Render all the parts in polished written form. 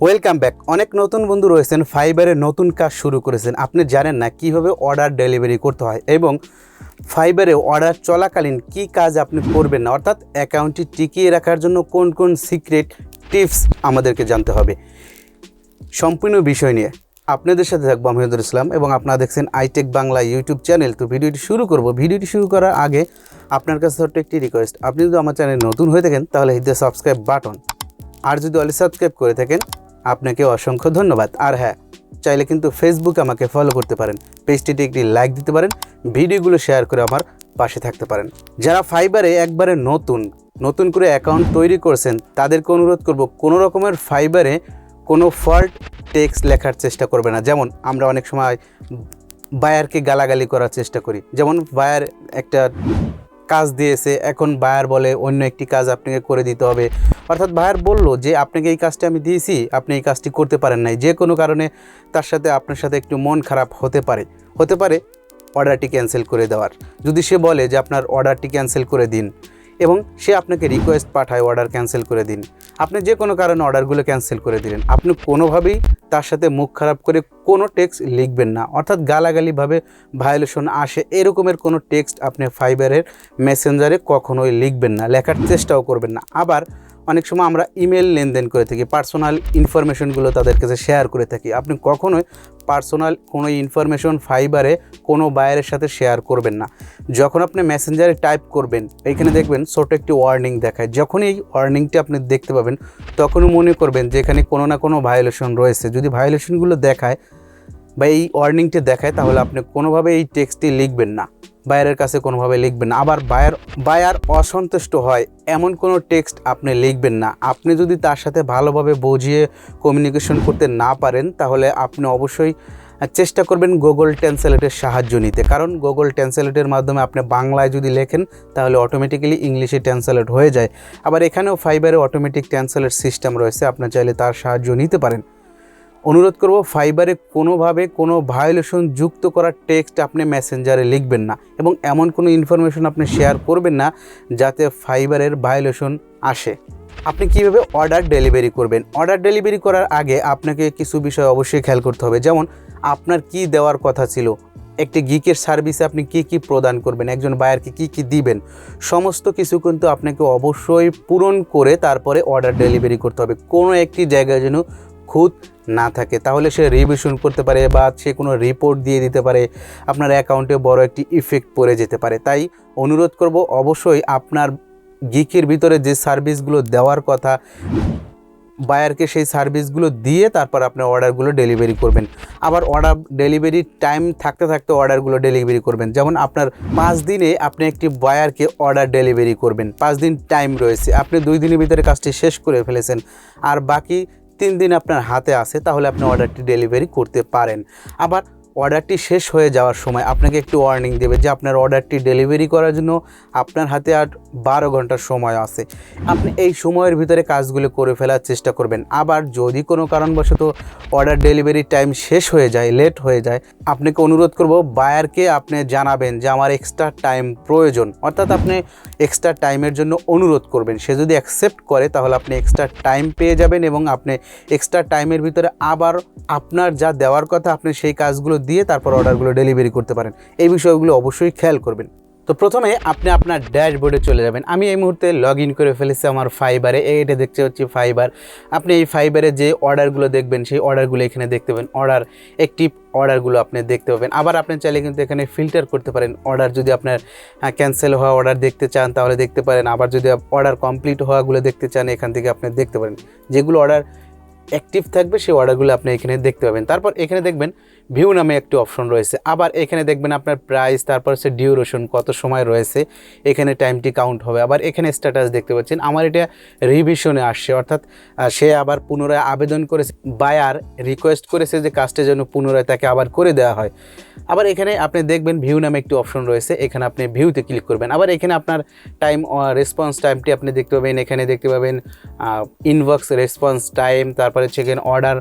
Welcome back. অনেক নতুন বন্ধু রয়েছেন, ফাইবারে নতুন কাজ শুরু করেছেন। আপনি জানেন না কিভাবে অর্ডার ডেলিভারি করতে হয় এবং ফাইবারে অর্ডার চলাকালীন কি কাজ আপনি করবেন না, অর্থাৎ অ্যাকাউন্টটি টিকিয়ে রাখার জন্য কোন কোন সিক্রেট টিপস আমাদেরকে জানতে হবে। সম্পূর্ণ বিষয় নিয়ে আপনাদের সাথে থাকবো আমি ওহিদুল ইসলাম এবং আপনারা দেখছেন আইটেক বাংলা ইউটিউব চ্যানেল। তো ভিডিওটি শুরু করব। ভিডিওটি শুরু করার আগে আপনার কাছে ছোট্ট একটি রিকোয়েস্ট, আপনি যদি আমার চ্যানেল নতুন হয়ে থাকেন তাহলে হিট দ্য সাবস্ক্রাইব বাটন, আর যদি অলরেডি সাবস্ক্রাইব করে থাকেন আপনাকে অসংখ্য ধন্যবাদ। আর হ্যাঁ, চাইলে কিন্তু ফেসবুকে আমাকে ফলো করতে পারেন, পেজটিতে একটি লাইক দিতে পারেন, ভিডিওগুলো শেয়ার করে আমার পাশে থাকতে পারেন। যারা ফাইবারে একবারে নতুন করে অ্যাকাউন্ট তৈরি করছেন তাদেরকে অনুরোধ করব, কোনো রকমের ফাইবারে কোনো ফল্ট টেক্সট লেখার চেষ্টা করবে না। যেমন আমরা অনেক সময় বায়ারকে গালাগালি করার চেষ্টা করি। যেমন বায়ার একটা কাজ দিয়েছে, এখন বায়ার বলে অন্য একটি কাজ আপনাকে করে দিতে হবে, অর্থাৎ বায়ার বলল যে আপনাকে এই কাজটি আমি দিয়েছি, আপনি এই কাজটি করতে পারেন নাই, যে কোনো কারণে তার সাথে আপনার সাথে একটু মন খারাপ হতে পারে অর্ডারটি ক্যান্সেল করে দেওয়ার। যদি সে বলে যে আপনার অর্ডারটি ক্যান্সেল করে দিন এবং সে আপনাকে রিকোয়েস্ট পাঠায় অর্ডার ক্যান্সেল করে দিন, আপনি যে কোনো কারণে অর্ডারগুলো ক্যান্সেল করে দিলেন, আপনি কোনোভাবেই তার সাথে মুখ খারাপ করে কোনো টেক্সট লিখবেন না, অর্থাৎ গালাগালিভাবে ভায়োলেশন আসে এরকমের কোনো টেক্সট আপনি ফাইবারের মেসেঞ্জারে কখনোই লিখবেন না, লেখার চেষ্টাও করবেন না। আবার অনেক সময় আমরা ইমেল লেনদেন করে থাকি, পার্সোনাল ইনফরমেশনগুলো তাদের কাছে শেয়ার করে থাকি। আপনি কখনোই পার্সোনাল কোনো ইনফরমেশন ফাইবারে কোনো বায়ারের সাথে শেয়ার করবেন না। যখন আপনি মেসেঞ্জারে টাইপ করবেন, এইখানে দেখবেন ছোট একটি ওয়ার্নিং দেখায়। যখন এই ওয়ার্নিংটি আপনি দেখতে পাবেন তখনও মনে করবেন যে এখানে কোনো না কোনো ভায়োলেশন রয়েছে। যদি ভায়োলেশনগুলো দেখায় বা এই ওয়ার্নিংটি দেখায় তাহলে আপনি কোনোভাবে এই টেক্সটটি লিখবেন না, বায়ারের কাছে কোনোভাবে লিখবেন না। আবার বায়ার অসন্তুষ্ট হয় এমন কোনো টেক্সট আপনি লিখবেন না। আপনি যদি তার সাথে ভালোভাবে বুঝিয়ে কমিউনিকেশন করতে না পারেন তাহলে আপনি অবশ্যই চেষ্টা করবেন গুগল ট্রান্সলেটের সাহায্য নিতে, কারণ গুগল ট্রান্সলেটের মাধ্যমে আপনি বাংলায় যদি লেখেন তাহলে অটোমেটিক্যালি ইংলিশে ট্রান্সলেট হয়ে যায়। আবার এখানেও ফাইবারে অটোমেটিক ট্রান্সলেট সিস্টেম রয়েছে, আপনি চাইলে তার সাহায্য নিতে পারেন। অনুরোধ করব, ফাইবারে কোনোভাবে কোনো ভায়োলেশন যুক্ত করা টেক্সট আপনি মেসেঞ্জারে লিখবেন না এবং এমন কোনো ইনফরমেশন আপনি শেয়ার করবেন না যাতে ফাইবারের ভায়োলেশন আসে। আপনি কীভাবে অর্ডার ডেলিভারি করবেন? অর্ডার ডেলিভারি করার আগে আপনাকে কিছু বিষয় অবশ্যই খেয়াল করতে হবে। যেমন আপনার কি দেওয়ার কথা ছিল, একটি গিকের সার্ভিসে আপনি কি প্রদান করবেন, একজন বায়ারকে কি দিবেন, সমস্ত কিছু কিন্তু আপনাকে অবশ্যই পূরণ করে তারপরে অর্ডার ডেলিভারি করতে হবে। কোনো একটি জায়গায় যেন খুঁত না থাকে, তাহলে সে রিভিশন করতে পারে বা সে কোনো রিপোর্ট দিয়ে দিতে পারে, আপনার অ্যাকাউন্টে বড় একটি ইফেক্ট পড়ে যেতে পারে। তাই অনুরোধ করব, অবশ্যই আপনার গিকের ভিতরে যে সার্ভিসগুলো দেওয়ার কথা বায়ারকে সেই সার্ভিসগুলো দিয়ে তারপর আপনার অর্ডারগুলো ডেলিভারি করবেন। আবার অর্ডার ডেলিভারি টাইম থাকতে অর্ডারগুলো ডেলিভারি করবেন। যেমন আপনার 5 দিনে আপনি একটি বায়ারকে অর্ডার ডেলিভারি করবেন, 5 দিন টাইম রয়েছে, আপনি 2 দিনের ভিতরে কাজটি শেষ করে ফেলেছেন আর বাকি 3 দিন আপনার হাতে আছে, তাহলে আপনি অর্ডারটি ডেলিভারি করতে পারেন। আবার অর্ডারটি শেষ হয়ে যাওয়ার সময় আপনাকে একটু ওয়ার্নিং দেবে যে আপনার অর্ডারটি ডেলিভারি করার জন্য আপনার হাতে আর 12 ঘন্টার সময় আছে। আপনি এই সময়ের ভিতরে কাজগুলো করে ফেলার চেষ্টা করবেন। আবার যদি কোনো কারণবশত অর্ডার ডেলিভারি টাইম শেষ হয়ে যায়, লেট হয়ে যায়, আপনাকে অনুরোধ করব বায়ারকে আপনি জানাবেন যে আমার এক্সট্রা টাইম প্রয়োজন, অর্থাৎ আপনি এক্সট্রা টাইমের জন্য অনুরোধ করবেন। সে যদি অ্যাকসেপ্ট করে তাহলে আপনি এক্সট্রা টাইম পেয়ে যাবেন এবং আপনি এক্সট্রা টাইমের ভিতরে আবার আপনার যা দেওয়ার কথা আপনি সেই কাজগুলো দিয়ে তারপর অর্ডারগুলো ডেলিভারি করতে পারেন। এই বিষয়গুলো অবশ্যই খেয়াল করবেন। তো প্রথমে আপনি আপনার ড্যাশবোর্ডে চলে যাবেন। আমি এই মুহূর্তে লগ ইন করে ফেলেছি আমার ফাইবারে, এইটা দেখতে হচ্ছে ফাইবার। আপনি এই ফাইবারে যে অর্ডারগুলো দেখবেন সেই অর্ডারগুলো এখানে দেখতে পাবেন, অর্ডার অ্যাক্টিভ অর্ডারগুলো আপনি দেখতে পাবেন। আবার আপনি চাইলে কিন্তু এখানে ফিল্টার করতে পারেন, অর্ডার যদি আপনার ক্যান্সেল হওয়া অর্ডার দেখতে চান তাহলে দেখতে পারেন। আবার যদি অর্ডার কমপ্লিট হওয়াগুলো দেখতে চান এখান থেকে আপনি দেখতে পারেন, যেগুলো অর্ডার অ্যাক্টিভ থাকবে সেই অর্ডারগুলো আপনি এখানে দেখতে পাবেন। তারপর এখানে দেখবেন ভিউ নামে একটি অপশন রয়েছে। আবার এখানে দেখবেন আপনার প্রাইস, তারপর হচ্ছে ডিউরেশন, কত সময় রয়েছে, এখানে টাইমটি কাউন্ট হবে। আবার এখানে স্ট্যাটাস দেখতে পাচ্ছেন, আমার এটা রিভিশনে আসছে, অর্থাৎ সে আবার পুনরায় আবেদন করেছে, বায়ার রিকোয়েস্ট করেছে যে কাজটা যেন পুনরায় তাকে আবার করে দেওয়া হয়। আবার এখানে আপনি দেখবেন ভিউ নামে একটি অপশন রয়েছে, এখানে আপনি ভিউতে ক্লিক করবেন। আবার এখানে আপনার টাইম রেসপন্স টাইমটি আপনি দেখতে পাবেন, এখানে দেখতে পাবেন ইনবক্স রেসপন্স টাইম, তারপরে সেখানে order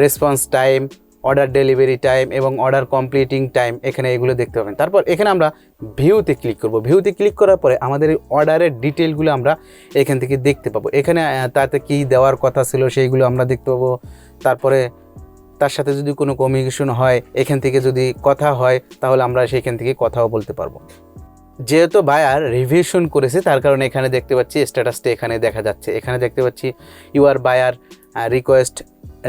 response time, order delivery time এবং অর্ডার কমপ্লিটিং টাইম, এখানে এগুলো দেখতে পাবেন। তারপর এখানে আমরা ভিউতে ক্লিক করব। ভিউতে ক্লিক করার পরে আমাদের এই অর্ডারের ডিটেলগুলো আমরা এখান থেকে দেখতে পাবো। এখানে তাতে কী দেওয়ার কথা ছিল সেইগুলো আমরা দেখতে পাবো। তারপরে তার সাথে যদি কোনো কমিউনিকেশন হয়, এখান থেকে যদি কথা হয়, তাহলে আমরা সেইখান থেকে কথাও বলতে পারবো। যেহেতু বায়ার রিভিশন করেছে তার কারণে এখানে দেখতে পাচ্ছি স্ট্যাটাসটা এখানে দেখা যাচ্ছে। এখানে দেখতে পাচ্ছি ইউআর বায়ার রিকোয়েস্ট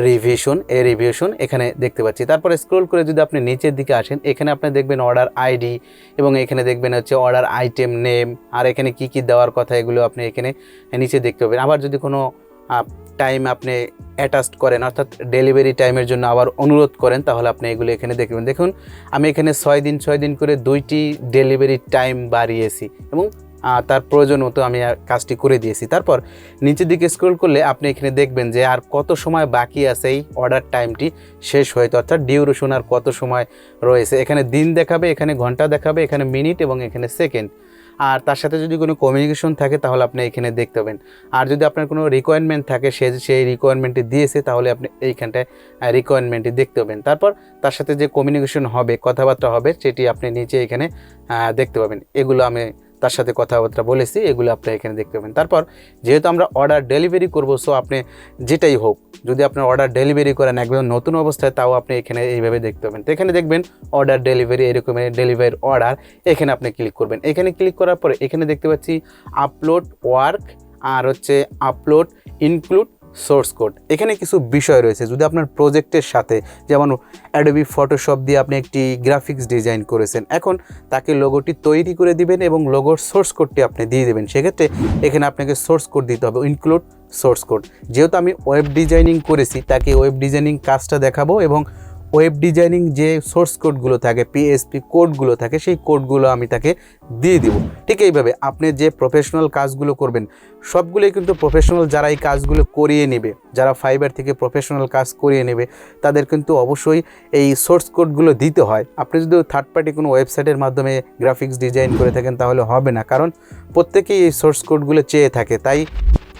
রিভিশন, এই রিভিশন এখানে দেখতে পাচ্ছি। তারপরে স্ক্রল করে যদি আপনি নিচের দিকে আসেন, এখানে আপনি দেখবেন অর্ডার আইডি এবং এখানে দেখবেন হচ্ছে অর্ডার আইটেম নেম, আর এখানে কি কি দেওয়ার কথা এগুলো আপনি এখানে নিচে দেখতে পাবেন। আবার যদি কোনো টাইম আপনি অ্যাটাচড করেন, অর্থাৎ ডেলিভারি টাইমের জন্য আবার অনুরোধ করেন, তাহলে আপনি এগুলো এখানে দেখবেন। দেখুন আমি এখানে 6 দিন করে 2টি ডেলিভারি টাইম বাড়িয়েছি এবং তার প্রয়োজন মতো আমি কাজটি করে দিয়েছি। তারপর নিচের দিকে স্ক্রল করলে আপনি এখানে দেখবেন যে আর কত সময় বাকি আছে এই অর্ডার টাইমটি শেষ হইতে, অর্থাৎ ডিউরেশন আর কত সময় রয়েছে। এখানে দিন দেখাবে, এখানে ঘন্টা দেখাবে, এখানে মিনিট এবং এখানে সেকেন্ড। আর তার সাথে যদি কোনো কমিউনিকেশন থাকে তাহলে আপনি এখানে দেখতে পাবেন। আর যদি আপনার কোনো রিকোয়ারমেন্ট থাকে সেই রিকোয়ারমেন্টটি দিয়েছে তাহলে আপনি এইখানটায় রিকোয়ারমেন্টটি দেখতে পাবেন। তারপর তার সাথে যে কমিউনিকেশন হবে, কথাবার্তা হবে, সেটি আপনি নিচে এখানে দেখতে পাবেন। এগুলো আমি তার সাথে কথাবার্তা বলেছি, এগুলো আপনি এখানে দেখতে পাবেন। তারপর যেহেতু আমরা অর্ডার ডেলিভারি করব, সো আপনি যেটাই হোক, যদি আপনার অর্ডার ডেলিভারি করেন একদম নতুন অবস্থায়, তাও আপনি এখানে এইভাবে দেখতে পাবেন। তো এখানে দেখবেন অর্ডার ডেলিভারি, এরকমের ডেলিভারির অর্ডার, এখানে আপনি ক্লিক করবেন। এখানে ক্লিক করার পরে এখানে দেখতে পাচ্ছি আপলোড ওয়ার্ক আর হচ্ছে আপলোড ইনক্লুড সোর্স কোড। এখানে কিছু বিষয় রয়েছে। যদি আপনার প্রজেক্টের সাথে, যেমন অ্যাডোবি ফটোশপ দিয়ে আপনি একটি গ্রাফিক্স ডিজাইন করেছেন, এখন তাকে লোগোটি তৈরি করে দিবেন এবং লোগোর সোর্স কোডটি আপনি দিয়ে দেবেন, সেক্ষেত্রে এখানে আপনাকে সোর্স কোড দিতে হবে, ইনক্লুড সোর্স কোড। যেহেতু আমি ওয়েব ডিজাইনিং করেছি, তাকে ওয়েব ডিজাইনিং কাজটা দেখাবো এবং ওয়েব ডিজাইনিং যে সোর্স কোডগুলো থাকে, পিএসপি কোডগুলো থাকে, সেই কোডগুলো আমি তাকে দিয়ে দিব। ঠিক এইভাবে আপনি যে প্রফেশনাল কাজগুলো করবেন, সবগুলোই কিন্তু প্রফেশনাল যারা এই কাজগুলো করিয়ে নেবে, যারা ফাইবার থেকে প্রফেশনাল কাজ করিয়ে নেবে, তাদের কিন্তু অবশ্যই এই সোর্স কোডগুলো দিতে হয়। আপনি যদি থার্ড পার্টি কোনো ওয়েবসাইটের মাধ্যমে গ্রাফিক্স ডিজাইন করে থাকেন তাহলে হবে না, কারণ প্রত্যেকেই এই সোর্স কোডগুলো চেয়ে থাকে। তাই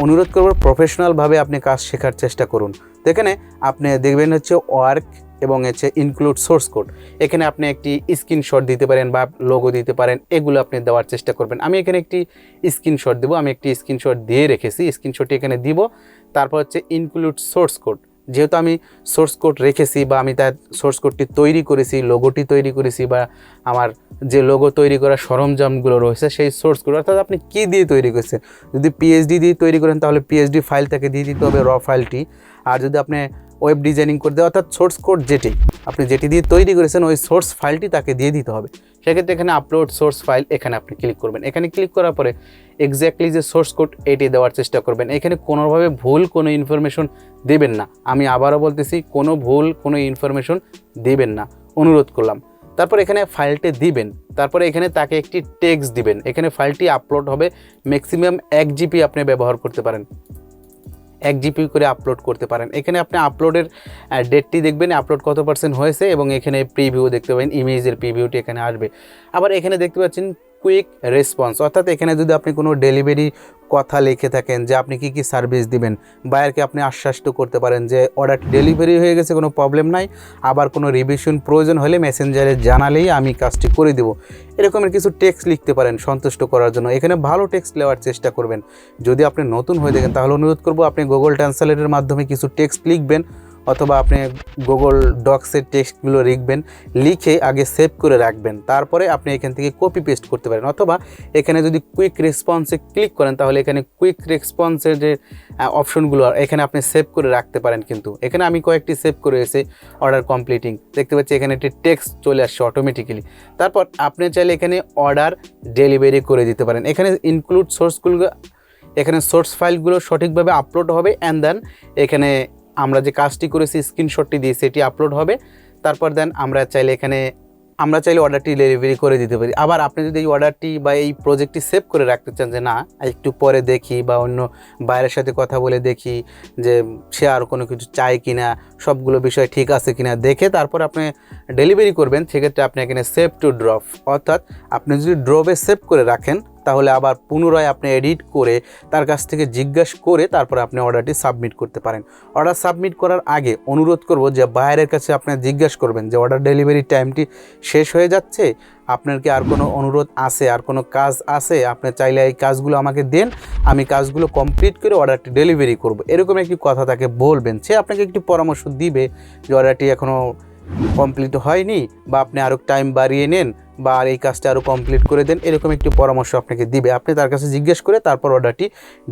অনুরোধ করব প্রফেশনালভাবে আপনি কাজ শেখার চেষ্টা করুন। তো এখানে আপনি দেখবেন হচ্ছে ওয়ার্ক এবং হচ্ছে ইনক্লুড সোর্স কোড। এখানে আপনি একটি স্ক্রিনশট দিতে পারেন বা লোগো দিতে পারেন, এগুলো আপনি দেওয়ার চেষ্টা করবেন। আমি এখানে একটি স্ক্রিনশট দেবো, আমি একটি স্ক্রিনশট দিয়ে রেখেছি, স্ক্রিনশটটি এখানে দিব। তারপর হচ্ছে ইনক্লুড সোর্স কোড। যেহেতু আমি সোর্স কোড রেখেছি বা আমি তার সোর্স কোডটি তৈরি করেছি, লোগোটি তৈরি করেছি, বা আমার যে লোগো তৈরি করার সরঞ্জামগুলো রয়েছে সেই সোর্স কোড, অর্থাৎ আপনি কী দিয়ে তৈরি করেছেন। যদি পিএইচডি দিয়ে তৈরি করেন তাহলে পিএইচডি ফাইল তাকে দিয়ে দিতে হবে, র ফাইলটি। আর যদি আপনি ওয়েব ডিজাইনিং করতে, অর্থাৎ সোর্স কোড যেটি দিয়ে তৈরি করেছেন ওই সোর্স ফাইলটি তাকে দিয়ে দিতে হবে। সেক্ষেত্রে এখানে আপলোড সোর্স ফাইল, এখানে আপনি ক্লিক করবেন। এখানে ক্লিক করার পরে এক্স্যাক্টলি যে সোর্স কোড এটি দেওয়ার চেষ্টা করবেন। এখানে কোনোভাবে ভুল কোনো ইনফরমেশন দেবেন না। আমি আবারও বলতেছি, কোনো ভুল কোনো ইনফরমেশন দেবেন না, অনুরোধ করলাম। তারপর এখানে ফাইলটি দিবেন, তারপরে এখানে তাকে একটি টেক্সট দিবেন। এখানে ফাইলটি আপলোড হবে, ম্যাক্সিমাম 1 জিবি আপনি ব্যবহার করতে পারেন, 1 জিবি করে আপলোড করতে পারেন। এখানে আপনি আপলোডের ডেটটি দেখবেন, আপলোড কত % হয়েছে, এবং এখানে প্রিভিউ দেখতে পাবেন, ইমেজের প্রিভিউটি এখানে আসবে। আবার এখানে দেখতে পাচ্ছেন কুইক রেসপন্স, অর্থাৎ এখানে যদি আপনি কোনো ডেলিভারি কথা লিখে থাকেন যে আপনি কি কি সার্ভিস দিবেন, বায়ারকে আপনি আশ্বাস করতে পারেন যে অর্ডার ডেলিভারি হয়ে গেছে, কোনো প্রবলেম নাই, আবার কোনো রিভিশন প্রয়োজন হলে মেসেঞ্জারে জানালেই আমি কাজটি করে দেব, এরকমের কিছু টেক্সট লিখতে পারেন সন্তুষ্ট করার জন্য। এখানে ভালো টেক্সট নেওয়ার চেষ্টা করবেন। যদি আপনি নতুন হয়ে থাকেন তাহলে অনুরোধ করব আপনি গুগল ট্রান্সলেটের মাধ্যমে কিছু টেক্সট লিখবেন, অথবা আপনি গুগল ডক্সের টেক্সটগুলো লিখবেন, লিখে আগে সেভ করে রাখবেন। তারপরে আপনি এখান থেকে কপি পেস্ট করতে পারেন, অথবা এখানে যদি কুইক রেসপন্সে ক্লিক করেন তাহলে এখানে কুইক রেসপন্সের যে অপশনগুলো এখানে আপনি সেভ করে রাখতে পারেন। কিন্তু এখানে আমি কয়েকটি সেভ করে এসে অর্ডার কমপ্লিটিং দেখতে পাচ্ছি, এখানে একটি টেক্সট চলে আসছে অটোমেটিক্যালি। তারপর আপনি চাইলে এখানে অর্ডার ডেলিভারি করে দিতে পারেন। এখানে ইনক্লুড সোর্সগুলো, এখানে সোর্স ফাইলগুলো সঠিকভাবে আপলোড হবে, অ্যান্ড দেন এখানে আমরা যে কাজটি করেছি স্ক্রিনশটটি দিয়ে সেটি আপলোড হবে। তারপর দেন আমরা চাইলে অর্ডারটি ডেলিভারি করে দিতে পারি। আবার আপনি যদি এই অর্ডারটি বা এই প্রজেক্টটি সেভ করে রাখতে চান, যে না একটু পরে দেখি বা অন্য বাইরের সাথে কথা বলে দেখি যে সে আর কোনো কিছু চায় কিনা, সবগুলো বিষয় ঠিক আছে কিনা দেখে তারপর আপনি ডেলিভারি করবেন, সেক্ষেত্রে আপনি এখানে সেভ টু ড্রপ, অর্থাৎ আপনি যদি ড্রপে সেভ করে রাখেন তাহলে আবার পুনরায় আপনি এডিট করে তার কাছ থেকে জিজ্ঞাসা করে তারপরে আপনি অর্ডারটি সাবমিট করতে পারেন। অর্ডার সাবমিট করার আগে অনুরোধ করব যে বায়ারের কাছে আপনি জিজ্ঞাসা করবেন যে অর্ডার ডেলিভারি টাইমটি শেষ হয়ে যাচ্ছে, আপনার কি আর কোনো অনুরোধ আছে, আর কোনো কাজ আছে, আপনি চাইলে এই কাজগুলো আমাকে দেন, আমি কাজগুলো কমপ্লিট করে অর্ডারটি ডেলিভারি করব, এরকম একটি কথা তাকে বলবেন। সে আপনাকে একটি পরামর্শ দিবে যে অর্ডারটি এখনও কমপ্লিট হয়নি বা আপনি আরও টাইম বাড়িয়ে নেন বা আর এই কাজটা আরও কমপ্লিট করে দেন, এরকম একটি পরামর্শ আপনাকে দিবে। আপনি তার কাছে জিজ্ঞেস করে তারপর অর্ডারটি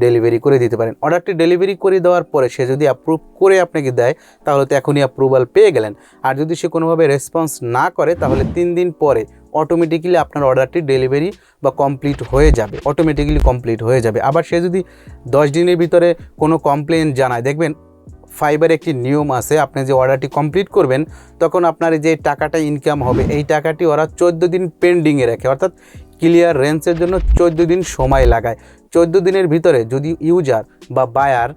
ডেলিভারি করে দিতে পারেন। অর্ডারটি ডেলিভারি করে দেওয়ার পরে সে যদি অ্যাপ্রুভ করে আপনাকে দেয় তাহলে তো এখনই অ্যাপ্রুভাল পেয়ে গেলেন। আর যদি সে কোনোভাবে রেসপন্স না করে তাহলে 3 দিন পরে অটোমেটিক্যালি আপনার অর্ডারটি ডেলিভারি বা কমপ্লিট হয়ে যাবে, অটোমেটিক্যালি কমপ্লিট হয়ে যাবে। আবার সে যদি 10 দিনের ভিতরে কোনো কমপ্লেন জানায়, দেখবেন ফাইবারে একটি নিয়ম আছে, আপনি যে অর্ডারটি কমপ্লিট করবেন তখন আপনার যে টাকাটা ইনকাম হবে এই টাকাটি ওরা 14 দিন পেন্ডিংয়ে রাখে, অর্থাৎ ক্লিয়ার রেন্সের জন্য 14 দিন সময় লাগায়। 14 দিনের ভিতরে যদি ইউজার বা বায়ার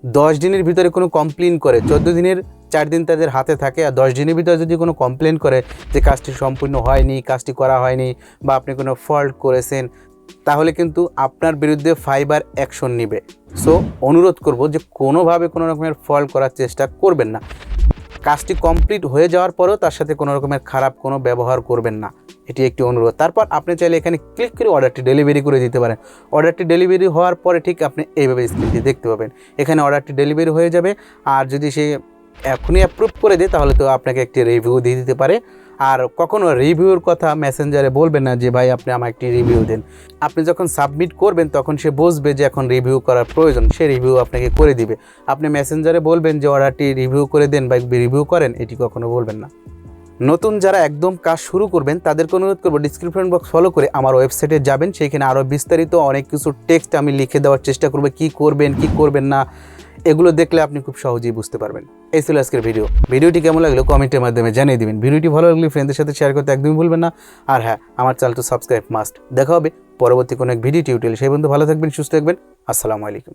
10 দিনের ভিতরে কোনো কমপ্লেন করে, 14 দিনের 4 দিন তাদের হাতে থাকে, আর 10 দিনের ভিতরে যদি কোনো কমপ্লেন করে যে কাজটি সম্পূর্ণ হয়নি, কাজটি করা হয়নি বা আপনি কোনো ফল্ট করেছেন, তাহলে কিন্তু আপনার বিরুদ্ধে ফাইবার অ্যাকশন নেবে। সো অনুরোধ করব যে কোনোভাবে কোনো রকমের ফল্ট করার চেষ্টা করবেন না। কাজটি কমপ্লিট হয়ে যাওয়ার পরেও তার সাথে কোনো রকমের খারাপ কোনো ব্যবহার করবেন না, এটি একটি অনুরোধ। তারপর আপনি চাইলে এখানে ক্লিক করে অর্ডারটি ডেলিভারি করে দিতে পারেন। অর্ডারটি ডেলিভারি হওয়ার পরে ঠিক আপনি এইভাবে স্ক্রিনটি দেখতে পাবেন, এখানে অর্ডারটি ডেলিভারি হয়ে যাবে। আর যদি সে এখনই অ্যাপ্রুভ করে দেয় তাহলে তো আপনাকে একটি রিভিউ দিয়ে দিতে পারে। আর কখনো রিভিউর কথা মেসেঞ্জারে বলবেন না যে ভাই আপনি আমাকে একটি রিভিউ দেন। আপনি যখন সাবমিট করবেন তখন সে বুঝবে যে এখন রিভিউ করার প্রয়োজন, সে রিভিউ আপনাকে করে দিবে। আপনি মেসেঞ্জারে বলবেন যে অর্ডারটি রিভিউ করে দেন বা রিভিউ করেন, এটি কখনো বলবেন না। নতুন যারা একদম কাজ শুরু করবেন তাদেরকে অনুরোধ করবো ডিসক্রিপশন বক্স ফলো করে আমার ওয়েবসাইটে যাবেন, সেইখানে আরও বিস্তারিত অনেক কিছু টেক্সট আমি লিখে দেওয়ার চেষ্টা করবো, কী করবেন কী করবেন না, এগুলো দেখলে আপনি খুব সহজেই বুঝতে পারবেন। এই ছিল আজকের ভিডিওটি কেমন লাগলো কমেন্টের মাধ্যমে জানিয়ে দিবেন। ভিডিওটি ভালো লাগলে ফ্রেন্ডদের সাথে শেয়ার করতে একদমই ভুলবেন না। আর হ্যাঁ, আমার চ্যানেলটি সাবস্ক্রাইব মাস্ট। দেখা হবে পরবর্তী কোনো এক ভিডিও টিউটোরিয়াল। সেই বন্ধু ভালো থাকবেন, সুস্থ থাকবেন। আসসালামু আলাইকুম।